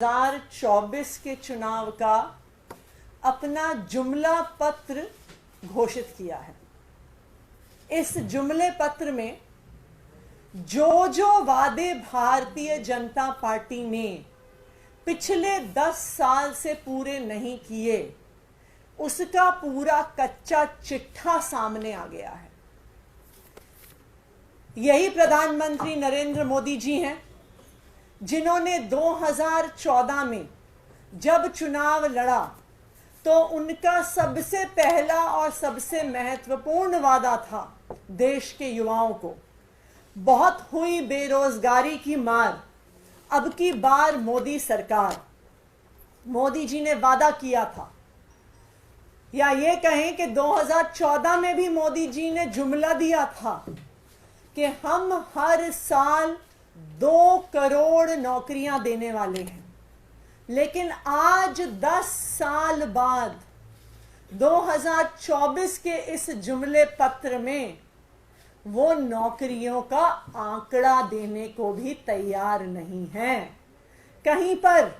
2024 के चुनाव का अपना जुमला पत्र घोषित किया है। इस जुमले पत्र में जो जो वादे भारतीय जनता पार्टी ने पिछले 10 साल से पूरे नहीं किए, उसका पूरा कच्चा चिट्ठा सामने आ गया है। यही प्रधानमंत्री नरेंद्र मोदी जी हैं जिन्होंने 2014 में जब चुनाव लड़ा तो उनका सबसे पहला और सबसे महत्वपूर्ण वादा था देश के युवाओं को, बहुत हुई बेरोजगारी की मार, अब की बार मोदी सरकार। मोदी जी ने वादा किया था, या ये कहें कि 2014 में भी मोदी जी ने जुमला दिया था कि हम हर साल 2 करोड़ नौकरियां देने वाले हैं। लेकिन आज 10 साल बाद 2024 के इस जुमले पत्र में वो नौकरियों का आंकड़ा देने को भी तैयार नहीं है। कहीं पर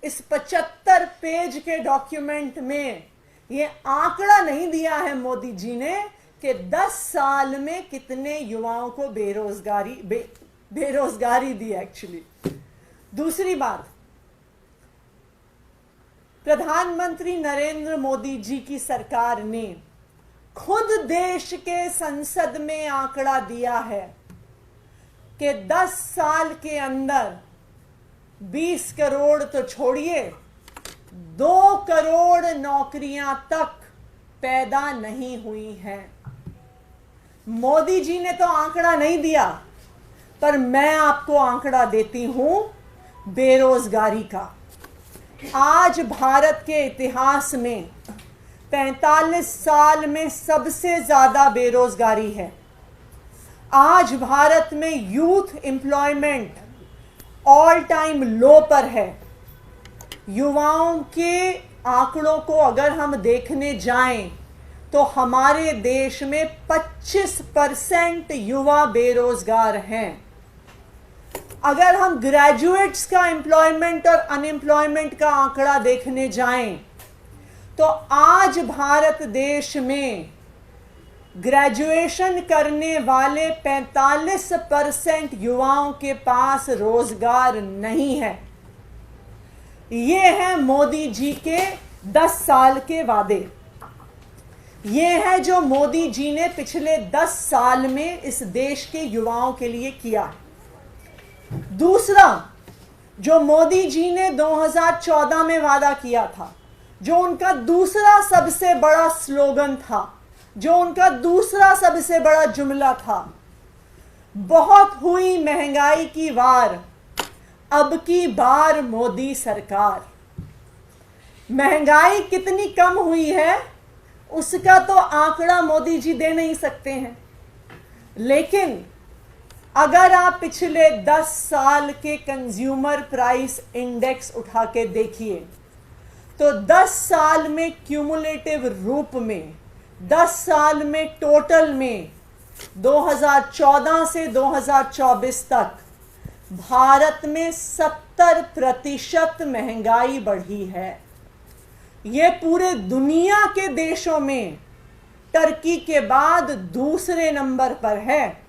इस 75 पेज के डॉक्यूमेंट में ये आंकड़ा नहीं दिया है मोदी जी ने कि 10 साल में कितने युवाओं को बेरोजगारी दी एक्चुअली। दूसरी बात, प्रधानमंत्री नरेंद्र मोदी जी की सरकार ने खुद देश के संसद में आंकड़ा दिया है कि 10 साल के अंदर 20 करोड़ तो छोड़िए, 2 करोड़ नौकरियां तक पैदा नहीं हुई हैं। मोदी जी ने तो आंकड़ा नहीं दिया, पर मैं आपको आंकड़ा देती हूं बेरोजगारी का। आज भारत के इतिहास में 45 साल में सबसे ज्यादा बेरोजगारी है। आज भारत में यूथ एम्प्लॉयमेंट ऑल टाइम लो पर है। युवाओं के आंकड़ों को अगर हम देखने जाएं तो हमारे देश में 25% युवा बेरोजगार हैं। अगर हम ग्रेजुएट्स का एम्प्लॉयमेंट और अनएम्प्लॉयमेंट का आंकड़ा देखने जाएं तो आज भारत देश में ग्रेजुएशन करने वाले 45% युवाओं के पास रोजगार नहीं है। ये है मोदी जी के 10 साल के वादे। ये है जो मोदी जी ने पिछले 10 साल में इस देश के युवाओं के लिए किया। दूसरा, जो मोदी जी ने 2014 में वादा किया था, जो उनका दूसरा सबसे बड़ा स्लोगन था, जो उनका दूसरा सबसे बड़ा जुमला था, बहुत हुई महंगाई की वार, अब की बार मोदी सरकार। महंगाई कितनी कम हुई है उसका तो आंकड़ा मोदी जी दे नहीं सकते हैं, लेकिन अगर आप पिछले 10 साल के कंज्यूमर प्राइस इंडेक्स उठा के देखिए तो 10 साल में क्यूमुलेटिव रूप में, 10 साल में टोटल में 2014 से 2024 तक भारत में 70% महंगाई बढ़ी है। ये पूरे दुनिया के देशों में टर्की के बाद दूसरे नंबर पर है।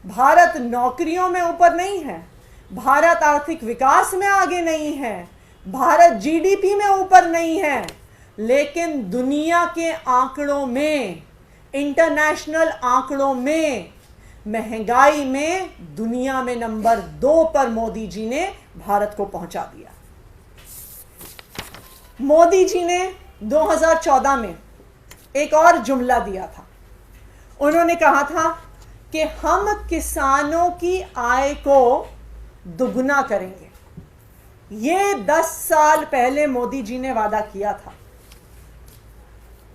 भारत नौकरियों में ऊपर नहीं है, भारत आर्थिक विकास में आगे नहीं है, भारत जीडीपी में ऊपर नहीं है, लेकिन दुनिया के आंकड़ों में, इंटरनेशनल आंकड़ों में, महंगाई में दुनिया में नंबर 2 पर मोदी जी ने भारत को पहुंचा दिया। मोदी जी ने 2014 में एक और जुमला दिया था। उन्होंने कहा था कि हम किसानों की आय को दुगना करेंगे। ये 10 साल पहले मोदी जी ने वादा किया था।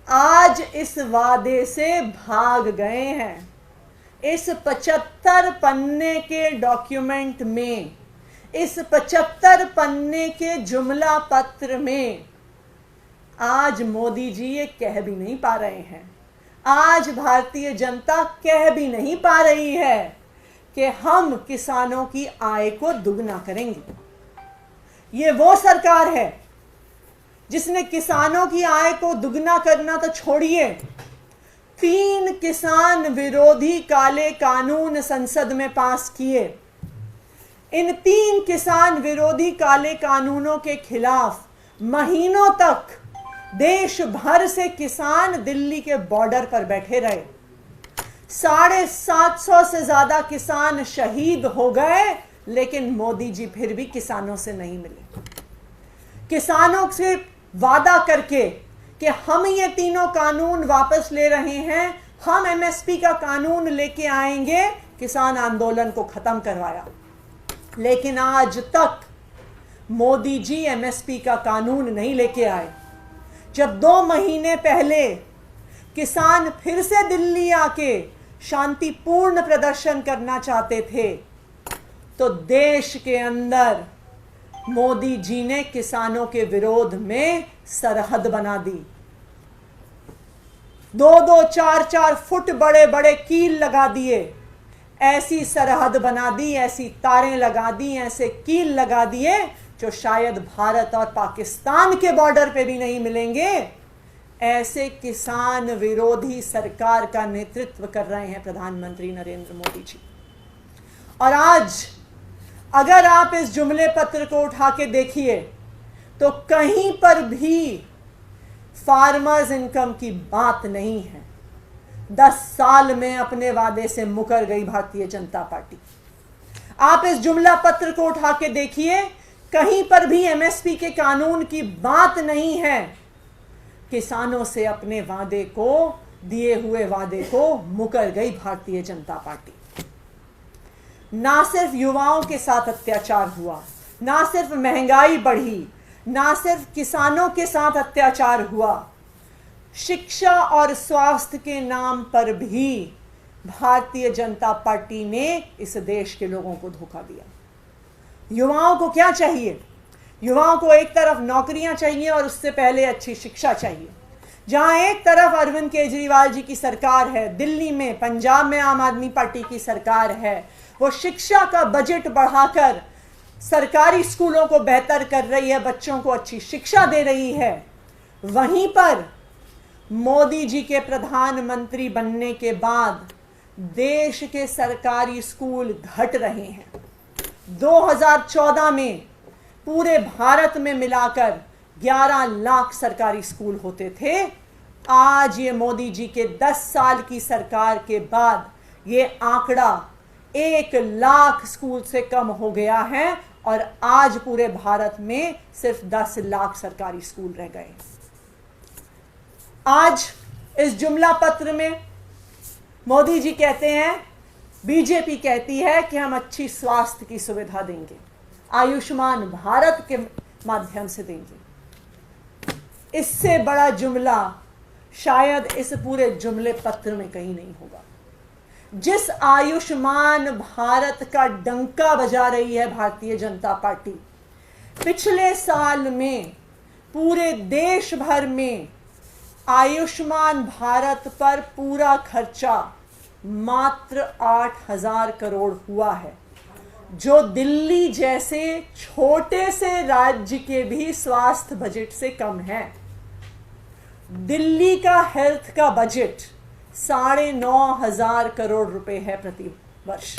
आज इस वादे से भाग गए हैं। इस 75 पन्ने के डॉक्यूमेंट में, इस 75 पन्ने के जुमला पत्र में आज मोदी जी ये कह भी नहीं पा रहे हैं, आज भारतीय जनता कह भी नहीं पा रही है कि हम किसानों की आय को दुगना करेंगे। ये वो सरकार है जिसने किसानों की आय को दुगना करना तो छोड़िए, 3 किसान विरोधी काले कानून संसद में पास किए। इन 3 किसान विरोधी काले कानूनों के खिलाफ महीनों तक देश भर से किसान दिल्ली के बॉर्डर पर बैठे रहे। 750 से ज्यादा किसान शहीद हो गए, लेकिन मोदी जी फिर भी किसानों से नहीं मिले। किसानों से वादा करके कि हम ये तीनों कानून वापस ले रहे हैं, हम एमएसपी का कानून लेके आएंगे, किसान आंदोलन को खत्म करवाया। लेकिन आज तक मोदी जी एमएसपी का कानून नहीं लेके आए। जब 2 महीने पहले किसान फिर से दिल्ली आके शांतिपूर्ण प्रदर्शन करना चाहते थे, तो देश के अंदर मोदी जी ने किसानों के विरोध में सरहद बना दी। 2-2, 4-4 फुट बड़े बड़े कील लगा दिए। ऐसी सरहद बना दी, ऐसी तारें लगा दी, ऐसे कील लगा दिए जो शायद भारत और पाकिस्तान के बॉर्डर पे भी नहीं मिलेंगे। ऐसे किसान विरोधी सरकार का नेतृत्व कर रहे हैं प्रधानमंत्री नरेंद्र मोदी जी। और आज अगर आप इस जुमले पत्र को उठा के देखिए तो कहीं पर भी फार्मर्स इनकम की बात नहीं है। 10 साल में अपने वादे से मुकर गई भारतीय जनता पार्टी। आप इस जुमला पत्र को उठा के देखिए, कहीं पर भी एमएसपी के कानून की बात नहीं है। किसानों से अपने वादे को, दिए हुए वादे को मुकर गई भारतीय जनता पार्टी। ना सिर्फ युवाओं के साथ अत्याचार हुआ, ना सिर्फ महंगाई बढ़ी, ना सिर्फ किसानों के साथ अत्याचार हुआ, शिक्षा और स्वास्थ्य के नाम पर भी भारतीय जनता पार्टी ने इस देश के लोगों को धोखा दिया। युवाओं को क्या चाहिए? युवाओं को एक तरफ नौकरियां चाहिए और उससे पहले अच्छी शिक्षा चाहिए। जहां एक तरफ अरविंद केजरीवाल जी की सरकार है, दिल्ली में, पंजाब में आम आदमी पार्टी की सरकार है, वो शिक्षा का बजट बढ़ाकर सरकारी स्कूलों को बेहतर कर रही है, बच्चों को अच्छी शिक्षा दे रही है। वहीं पर मोदी जी के प्रधानमंत्री बनने के बाद देश के सरकारी स्कूल घट रहे हैं। 2014 में पूरे भारत में मिलाकर 11 लाख सरकारी स्कूल होते थे। आज ये मोदी जी के 10 साल की सरकार के बाद ये आंकड़ा 1 लाख स्कूल से कम हो गया है और आज पूरे भारत में सिर्फ 10 लाख सरकारी स्कूल रह गए। आज इस जुमला पत्र में मोदी जी कहते हैं, बीजेपी कहती है कि हम अच्छी स्वास्थ्य की सुविधा देंगे, आयुष्मान भारत के माध्यम से देंगे। इससे बड़ा जुमला शायद इस पूरे जुमले पत्र में कहीं नहीं होगा। जिस आयुष्मान भारत का डंका बजा रही है भारतीय जनता पार्टी, पिछले साल में पूरे देश भर में आयुष्मान भारत पर पूरा खर्चा मात्र 8,000 करोड़ हुआ है, जो दिल्ली जैसे छोटे से राज्य के भी स्वास्थ्य बजट से कम है। दिल्ली का हेल्थ का बजट 9,500 करोड़ रुपए है प्रति वर्ष।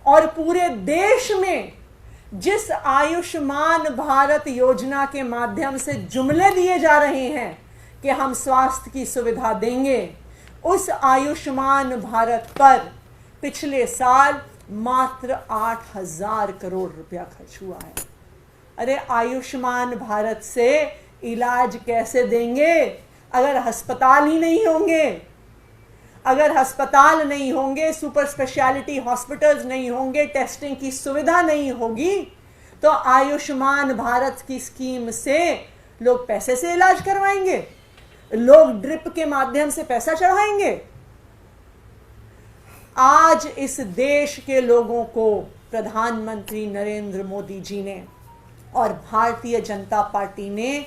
और पूरे देश में जिस आयुष्मान भारत योजना के माध्यम से जुमले दिए जा रहे हैं कि हम स्वास्थ्य की सुविधा देंगे, उस आयुष्मान भारत पर पिछले साल मात्र 8,000 करोड़ रुपया खर्च हुआ है। अरे आयुष्मान भारत से इलाज कैसे देंगे अगर अस्पताल ही नहीं होंगे? अगर अस्पताल नहीं होंगे, सुपर स्पेशलिटी हॉस्पिटल्स नहीं होंगे, टेस्टिंग की सुविधा नहीं होगी, तो आयुष्मान भारत की स्कीम से लोग पैसे से इलाज करवाएंगे? लोग ड्रिप के माध्यम से पैसा चढ़ाएंगे? आज इस देश के लोगों को प्रधानमंत्री नरेंद्र मोदी जी ने और भारतीय जनता पार्टी ने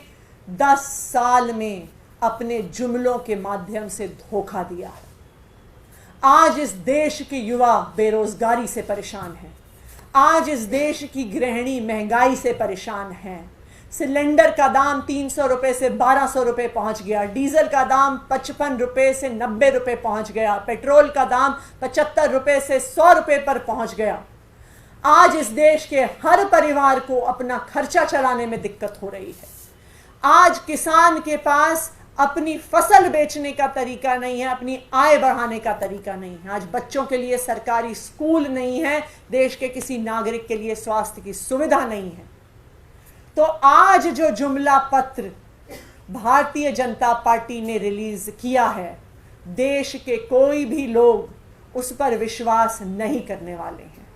10 साल में अपने जुमलों के माध्यम से धोखा दिया है। आज इस देश के युवा बेरोजगारी से परेशान हैं। आज इस देश की गृहिणी महंगाई से परेशान है। सिलेंडर का दाम 300 रुपए से 1200 रुपए पहुंच गया, डीजल का दाम 55 रुपए से 90 रुपए पहुंच गया, पेट्रोल का दाम 75 रुपए से 100 रुपए पर पहुंच गया। आज इस देश के हर परिवार को अपना खर्चा चलाने में दिक्कत हो रही है। आज किसान के पास अपनी फसल बेचने का तरीका नहीं है, अपनी आय बढ़ाने का तरीका नहीं है। आज बच्चों के लिए सरकारी स्कूल नहीं है, देश के किसी नागरिक के लिए स्वास्थ्य की सुविधा नहीं है। तो आज जो जुमला पत्र भारतीय जनता पार्टी ने रिलीज किया है, देश के कोई भी लोग उस पर विश्वास नहीं करने वाले हैं।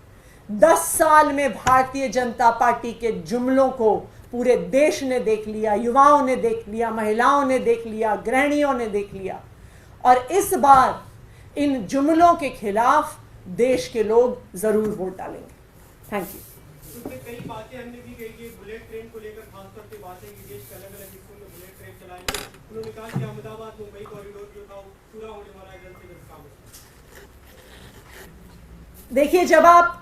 10 साल में भारतीय जनता पार्टी के जुमलों को पूरे देश ने देख लिया, युवाओं ने देख लिया, महिलाओं ने देख लिया, गृहिणियों ने देख लिया। और इस बार इन जुमलों के खिलाफ देश के लोग जरूर वोट डालेंगे। Thank you. उसमें कई बातें हमने भी कही कि बुलेट ट्रेन को लेकर खासतौर पे बातें कि देश के अलग अलग हिस्सों में बुलेट ट्रेन चलाएंगे। उन्होंने कहा कि अहमदाबाद मुंबई कॉरिडोर जो था वो पूरा होने वाला है जल्द से जल्द काम। देखिए, जब आप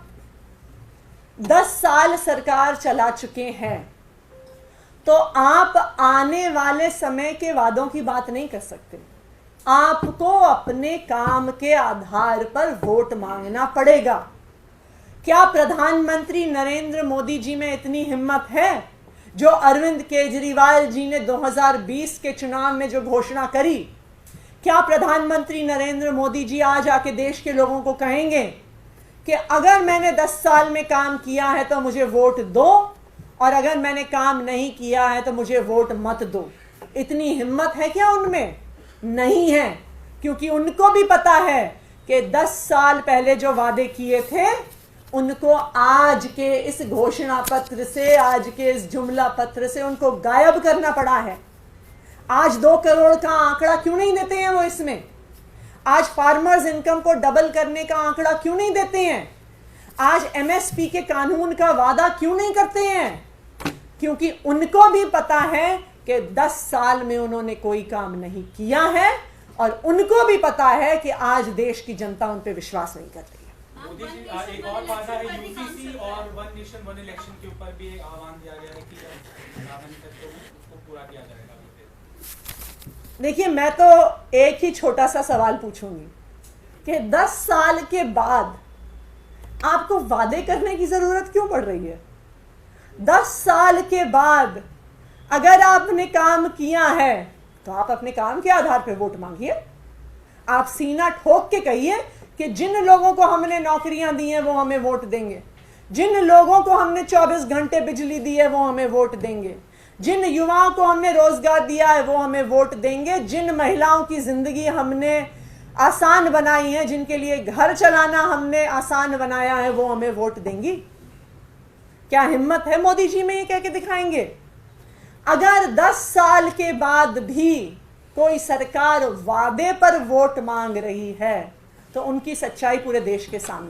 10 साल सरकार चला चुके हैं तो आप आने वाले समय के वादों की बात नहीं कर सकते। आपको अपने काम के आधार पर वोट मांगना पड़ेगा। क्या प्रधानमंत्री नरेंद्र मोदी जी में इतनी हिम्मत है जो अरविंद केजरीवाल जी ने 2020 के चुनाव में जो घोषणा करी? क्या प्रधानमंत्री नरेंद्र मोदी जी आज आके देश के लोगों को कहेंगे कि अगर मैंने 10 साल में काम किया है तो मुझे वोट दो, और अगर मैंने काम नहीं किया है तो मुझे वोट मत दो? इतनी हिम्मत है क्या उनमें? नहीं है, क्योंकि उनको भी पता है कि 10 साल पहले जो वादे किए थे उनको आज के इस घोषणा पत्र से, आज के इस जुमला पत्र से उनको गायब करना पड़ा है। आज 2 करोड़ का आंकड़ा क्यों नहीं देते हैं वो इसमें? आज फार्मर्स इनकम को डबल करने का आंकड़ा क्यों नहीं देते हैं? आज एमएसपी के कानून का वादा क्यों नहीं करते हैं? क्योंकि उनको भी पता है कि 10 साल में उन्होंने कोई काम नहीं किया है, और उनको भी पता है कि आज देश की जनता उन पर विश्वास नहीं करती है। मोदी जी, एक और बात है, यूसीसी और वन नेशन वन इलेक्शन के ऊपर भी आह्वान दिया गया है कि उसको पूरा किया जाएगा। देखिए, मैं तो एक ही छोटा सा सवाल पूछूंगी कि 10 साल के बाद आपको वादे करने की जरूरत क्यों पड़ रही है? 10 साल के बाद अगर आपने काम किया है तो आप अपने काम के आधार पर वोट मांगिए। आप सीना ठोक के कहिए कि जिन लोगों को हमने नौकरियां दी हैं वो हमें वोट देंगे, जिन लोगों को हमने 24 घंटे बिजली दी है वो हमें वोट देंगे, जिन युवाओं को हमने रोजगार दिया है वो हमें वोट देंगे, जिन महिलाओं की जिंदगी हमने आसान बनाई है, जिनके लिए घर चलाना हमने आसान बनाया है, वो हमें वोट देंगी। क्या हिम्मत है मोदी जी में? ये कह के दिखाएंगे। अगर 10 साल के बाद भी कोई सरकार वादे पर वोट मांग रही है तो उनकी सच्चाई पूरे देश के सामने